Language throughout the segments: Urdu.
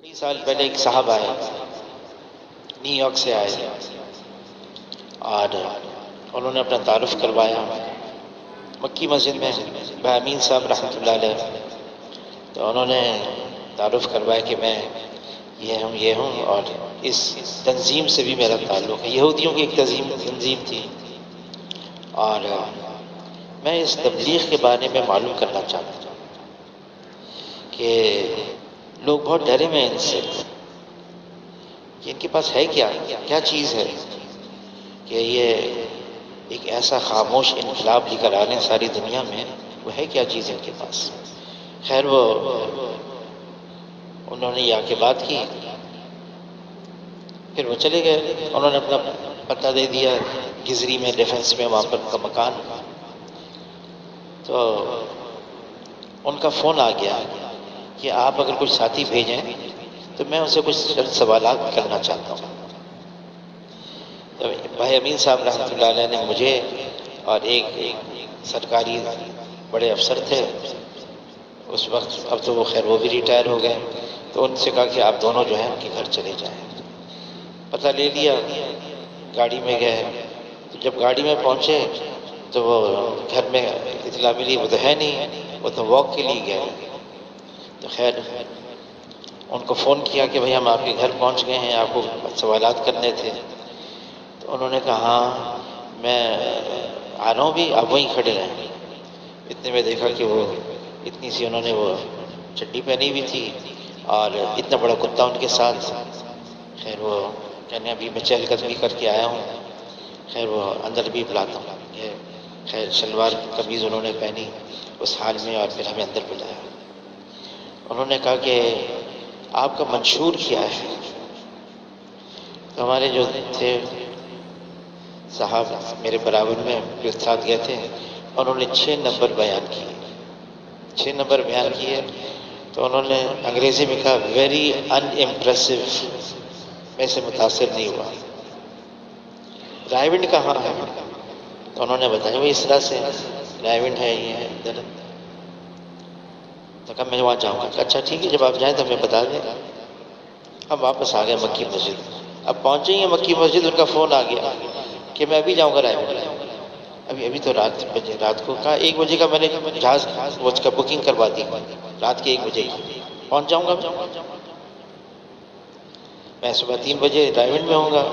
کئی سال پہلے ایک صاحب آئے، نیو یارک سے آئے تھے، اور انہوں نے اپنا تعارف کروایا مکی مسجد میں بھائی امین صاحب رحمۃ اللہ علیہ۔ تو انہوں نے تعارف کروایا کہ میں یہ ہوں اور اس تنظیم سے بھی میرا تعلق ہے۔ یہودیوں کی ایک تنظیم تھی، اور میں اس تبلیغ کے بارے میں معلوم کرنا چاہتا ہوں کہ لوگ بہت ڈرے ہوئے ہیں ان سے کہ ان کے پاس ہے کیا چیز ہے کہ یہ ایک ایسا خاموش انقلاب لے کر آ رہے ہیں ساری دنیا میں، وہ ہے کیا چیز ان کے پاس۔ خیر وہ انہوں نے یہ آ کے بات کی، پھر وہ چلے گئے۔ انہوں نے اپنا پتہ دے دیا گزری میں، ڈیفنس میں، وہاں پر کا مکان۔ تو ان کا فون آ گیا کہ آپ اگر کچھ ساتھی بھیجیں تو میں اسے کچھ سوالات کرنا چاہتا ہوں۔ تو بھائی امین صاحب رحمۃ اللہ علیہ نے مجھے اور ایک سرکاری بڑے افسر تھے اس وقت، اب تو وہ خیر وہ بھی ریٹائر ہو گئے، تو ان سے کہا کہ آپ دونوں جو ہیں ان کے گھر چلے جائیں۔ پتہ لے لیا، گاڑی میں گئے۔ تو جب گاڑی میں پہنچے تو وہ گھر میں اطلاع ملی وہ تو ہے نہیں، وہ تو واک کے لیے گئے۔ تو خیر ان کو فون کیا کہ بھئی ہم آپ کے گھر پہنچ گئے ہیں، آپ کو سوالات کرنے تھے۔ تو انہوں نے کہا ہاں میں آ رہا ہوں بھی، آپ وہیں کھڑے رہیں۔ اتنے میں دیکھا کہ وہ اتنی سی انہوں نے وہ چڈی پہنی ہوئی تھی اور اتنا بڑا کتا ان کے ساتھ۔ خیر وہ کہنے ابھی میں چہل قدمی کر کے آیا ہوں، خیر وہ اندر بھی بلاتا ہوں۔ خیر شلوار قمیض انہوں نے پہنی اس حال میں، اور پھر ہمیں اندر بلایا۔ انہوں نے کہا کہ آپ کا منشور کیا ہے؟ تو ہمارے جو تھے صاحب میرے برابر میں جو ساتھ گئے تھے، انہوں نے 6 نمبر بیان کیے، 6 نمبر بیان کیے۔ تو انہوں نے انگریزی میں کہا ویری ان امپریسو، میں سے متاثر نہیں ہوا۔ رائے ونڈ کہاں ہے؟ تو انہوں نے بتایا وہ اس طرح سے رائے ونڈ ہے، یہ ہے ادھر۔ تو کہا میں وہاں جاؤں گا۔ اچھا ٹھیک ہے، جب آپ جائیں تو ہمیں بتا دیں۔ ہم واپس آ گئے مکی مسجد۔ اب پہنچے ہی ہیں مکی مسجد، ان کا فون آ گیا کہ میں ابھی جاؤں گا رائے ونڈ۔ ابھی تو رات کو کہا 1 بجے کا میں نے جہاز وہ کا بکنگ کروا دی، رات کے 1 بجے ہی پہنچ جاؤں گا۔ میں صبح 3 بجے رائے ونڈ میں ہوں گا۔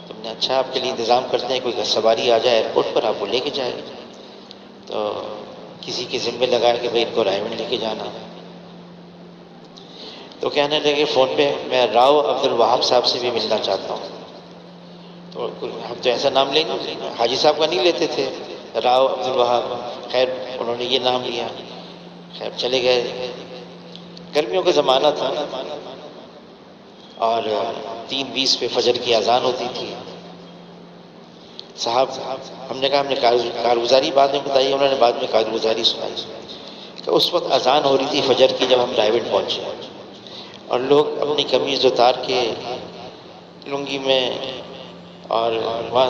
تم نے اچھا آپ کے لیے انتظام کرتے ہیں، کوئی سواری آ جائے ایئرپورٹ پر آپ کو لے کے جائے۔ تو کسی کے ذمے لگایا کہ بھائی ان کو رائے ونڈ لے کے جانا۔ تو کہنے لگے فون پہ میں راؤ عبد الوہاب صاحب سے بھی ملنا چاہتا ہوں۔ تو ہم تو ایسا نام لیں گے، حاجی صاحب کا نہیں لیتے تھے، راؤ عبد الوہاب۔ خیر انہوں نے یہ نام لیا، خیر چلے گئے۔ گرمیوں کا زمانہ تھا اور 3:20 پہ فجر کی اذان ہوتی تھی۔ صاحب ہم نے کہا ہم نے کارگزاری بعد میں بتائی، انہوں نے بعد میں کارگزاری سنائی کہ اس وقت اذان ہو رہی تھی فجر کی جب ہم رائے ونڈ پہنچے، اور لوگ اپنی قمیض اتار کے لنگی میں اور وہاں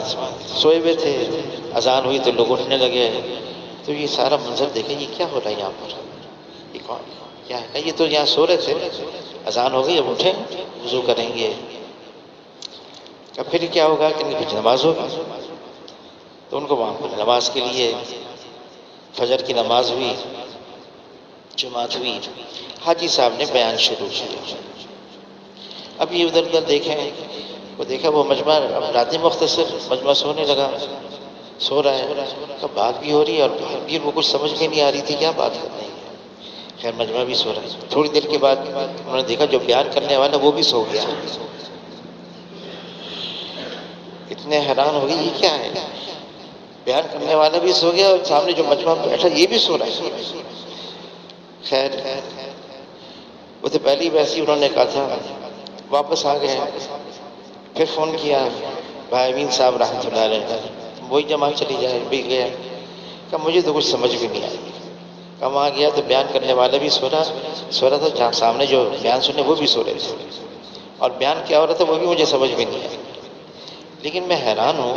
سوئے ہوئے تھے۔ اذان ہوئی تو لوگ اٹھنے لگے۔ تو یہ سارا منظر دیکھیں یہ کیا ہو رہا ہے یہاں پر، یہ کون کیا ہے؟ یہ تو یہاں سو رہے تھے، اذان ہو گئی اب اٹھیں وضو کریں گے۔ اب پھر کیا ہوگا کہ کچھ نماز ہوگی۔ تو ان کو وہاں پر نماز کے لیے فجر کی نماز ہوئی، جماعت ہوئی، حاجی صاحب نے بیان شروع کیا۔ اب یہ ادھر ادھر دیکھیں، وہ دیکھا وہ مجمع رات مختصر مجمع سونے لگا، سو رہا ہے، بات بھی ہو رہی ہے اور بات بھی وہ کچھ سمجھ میں نہیں آ رہی تھی کیا بات کر رہی ہے۔ خیر مجمع بھی سو رہا ہے۔ تھوڑی دیر کے بعد انہوں نے دیکھا جو بیان کرنے والا وہ بھی سو گیا۔ اتنے حیران ہو گئے یہ کیا ہے، بیان کرنے والا بھی سو گیا اور سامنے جو مجمع بیٹھا یہ بھی سو رہا ہے۔ خیر وہ تو پہلی ویسی انہوں نے کہا تھا، واپس آ گئے۔ پھر فون کیا بھائی امین صاحب رحمۃ اللہ علیہ، وہی جماعت چلی جائے بھی گیا۔ کہ مجھے تو کچھ سمجھ بھی نہیں آئی۔ کہ وہاں گیا تو بیان کرنے والا بھی سو رہا تھا، جہاں سامنے جو بیان سنے وہ بھی سو رہے تھے، اور بیان کیا ہو رہا تھا وہ بھی مجھے سمجھ میں نہیں آئی۔ لیکن میں حیران ہوں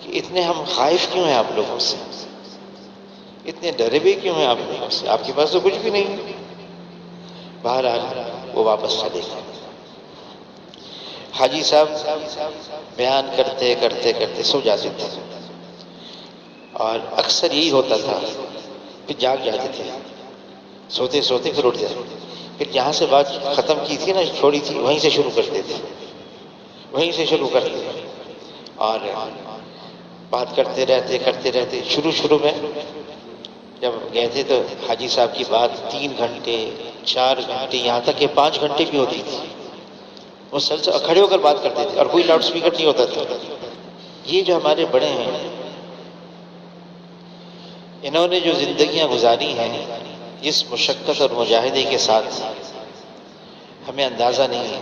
کہ اتنے ہم خائف کیوں ہیں آپ لوگوں سے، اتنے ڈرے بھی کیوں ہیں آپ لوگوں سے، آپ کے پاس تو کچھ بھی نہیں ہے۔ بہرحال وہ واپس چلے گئے۔ حاجی صاحب بیان کرتے کرتے کرتے سو جاتے تھے، اور اکثر یہی ہوتا تھا، پھر جاگ جاتے تھے، سوتے سوتے پھر اٹھ جاتے، پھر جہاں سے بات ختم کی تھی نا، چھوڑی تھی، وہیں سے شروع کرتے تھے، وہیں سے شروع کرتے، اور بات کرتے رہتے۔ شروع میں جب گئے تھے تو حاجی صاحب کی بات 3 گھنٹے 4 گھنٹے یہاں تک کہ 5 گھنٹے بھی ہوتی تھی، مسلسل کھڑے ہو کر بات کرتے تھے، اور کوئی لاؤڈ سپیکر نہیں ہوتا تھا۔ یہ جو ہمارے بڑے ہیں، انہوں نے جو زندگیاں گزاری ہیں جس مشقت اور مجاہدے کے ساتھ، ہمیں اندازہ نہیں ہے۔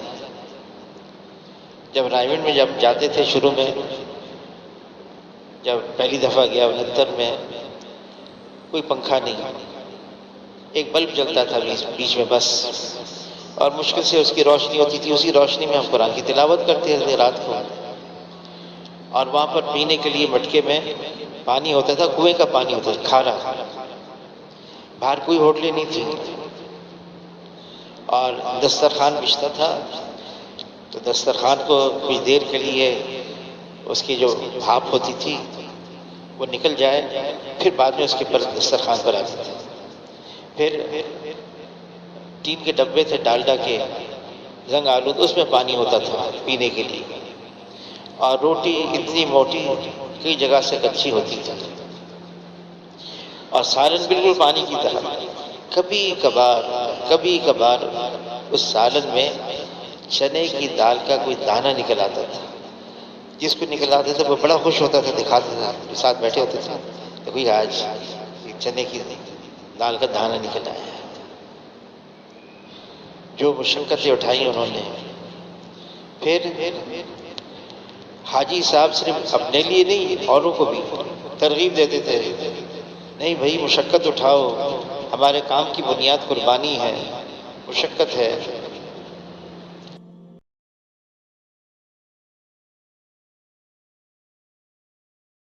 جب رائے میں جب جاتے تھے، شروع میں جب پہلی دفعہ گیا 69 میں، کوئی پنکھا نہیں، ایک بلب جلتا تھا بیچ میں بس، اور مشکل سے اس کی روشنی ہوتی تھی، اسی روشنی میں ہم قرآن کی تلاوت کرتے تھے رات کو، اور وہاں پر پینے کے لیے مٹکے میں پانی ہوتا تھا، کنویں کا پانی ہوتا تھا کھارا، باہر کوئی ہوٹلیں نہیں تھی، اور دسترخوان بچھتا تھا، تو دسترخوان کو کچھ دیر کے لیے اس کی جو بھاپ ہوتی تھی وہ نکل جائے، پھر بعد میں اس کے پر دسترخوان پر آتی تھی۔ پھر ٹین کے ڈبے تھے ڈالڈا کے زنگ آلود، اس میں پانی ہوتا تھا پینے کے لیے، اور روٹی اتنی موٹی کئی جگہ سے کچی ہوتی تھی، اور سالن بالکل پانی کی طرح۔ کبھی کبھار اس سالن میں چنے کی دال کا کوئی دانہ نکل آتا تھا، جس کو نکل آتا تھا وہ بڑا خوش ہوتا تھا، دکھاتا تھا، جو ساتھ بیٹھے ہوتے تھے کہ بھئی آج چنے کی دال کا دانہ نکل آیا ہے۔ جو مشقتیں اٹھائی انہوں نے۔ پھر حاجی صاحب صرف اپنے لیے نہیں، اوروں کو بھی ترغیب دیتے تھے، نہیں بھائی مشقت اٹھاؤ، ہمارے کام کی بنیاد قربانی ہے، مشقت ہے۔